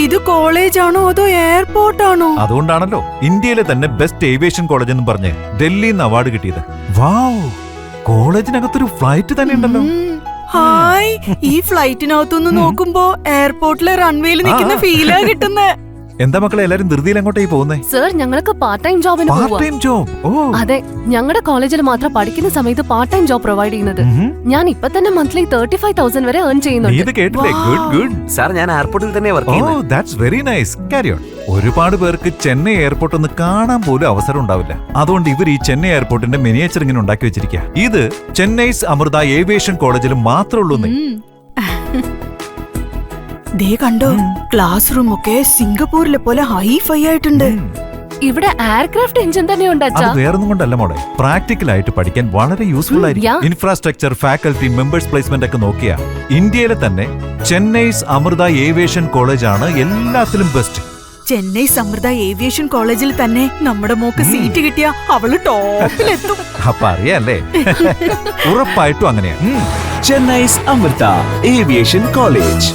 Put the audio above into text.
ഇത് കോളേജാണോ അതോ എയർപോർട്ടാണോ? അതുകൊണ്ടാണല്ലോ ഇന്ത്യയിലെ തന്നെ ബെസ്റ്റ് ഏവിയേഷൻ കോളേജ് എന്ന് പറഞ്ഞ് ഡൽഹിയിൽ നിന്ന് അവാർഡ് കിട്ടിയത്. വാവ്, കോളേജിനകത്തൊരു ഫ്ലൈറ്റ് തന്നെ ഉണ്ടല്ലോ. ഹായ്, ഈ ഫ്ലൈറ്റിനകത്തുനിന്ന് നോക്കുമ്പോ എയർപോർട്ടിലെ റൺവേയിൽ നിൽക്കുന്ന ഫീലാ കിട്ടുന്നേ. എന്താ മക്കളെ എല്ലാരും ധൃതിയിൽ അങ്ങോട്ടേ പോകുന്നേ? സർ, ഞങ്ങൾക്ക് പാർട്ട് ടൈം ജോബിന് പാർട്ട് ടൈം ജോബ്? ഓ അതെ, ഞങ്ങളുടെ കോളേജിൽ മാത്രം പഠിക്കുന്ന സമയത്ത് പാർട്ട് ടൈം ജോബ് പ്രൊവൈഡ് ചെയ്യുന്നത്. ഞാൻ ഇപ്പൊ തന്നെ മന്ത്ലി 35,000 വരെ ഏൺ ചെയ്യുന്നുണ്ട്. ഇത് കേട്ടില്ലേ? ഗുഡ് ഗുഡ് സാർ, ഞാൻ എയർപോർട്ടിൽ തന്നെ വർക്ക് ചെയ്യുന്നു. Oh that's very nice. Carry on. ഒരുപാട് പേർക്ക് ചെന്നൈ എയർപോർട്ട് ഒന്ന് കാണാൻ പോലും അവസരം ഉണ്ടാവില്ല. അതുകൊണ്ട് ഇവർ ഈ ചെന്നൈ എയർപോർട്ടിന്റെ മിനിയേച്ചർ ഇങ്ങനെ ഉണ്ടാക്കി വെച്ചിരിക്കുക. ഇത് ചെന്നൈസ് അമൃത ഏവിയേഷൻ കോളേജിൽ മാത്രമേ ഉള്ളൂ. ദേ കണ്ടോ, ക്ലാസ് റൂം ഒക്കെ സിംഗപ്പൂരിലെ പോലെ ഹൈഫൈ ആയിട്ടുണ്ട്. ഇവിടെ എയർക്രാഫ്റ്റ് എഞ്ചിൻ തന്നെ ഉണ്ട്. അത് വേറൊന്നും കൊണ്ടല്ല മോളെ, പ്രാക്ടിക്കൽ ആയിട്ട് പഠിക്കാൻ വളരെ യൂസ്ഫുൾ ആയിരിക്കും. ഇൻഫ്രാസ്ട്രക്ചർ, ഫാക്കൽറ്റി, മെമ്പേഴ്സ് പ്ലേസ്മെന്റ് ഒക്കെ നോക്കിയാ ഇന്ത്യയിലെ തന്നെ ചെന്നൈസ് അമൃത ഏവിയേഷൻ കോളേജ് ആണ് എല്ലാത്തിലും ബെസ്റ്റ്. ചെന്നൈ അമൃത ഏവിയേഷൻ കോളേജിൽ തന്നെ നമ്മുടെ മോക്ക് സീറ്റ് കിട്ടിയ അവള് ടോപ്പിലെത്തും. അപ്പൊ അറിയാല്ലേ? ഉറപ്പായിട്ടും അങ്ങനെയാ. ചെന്നൈസ് അമൃത ഏവിയേഷൻ കോളേജ്.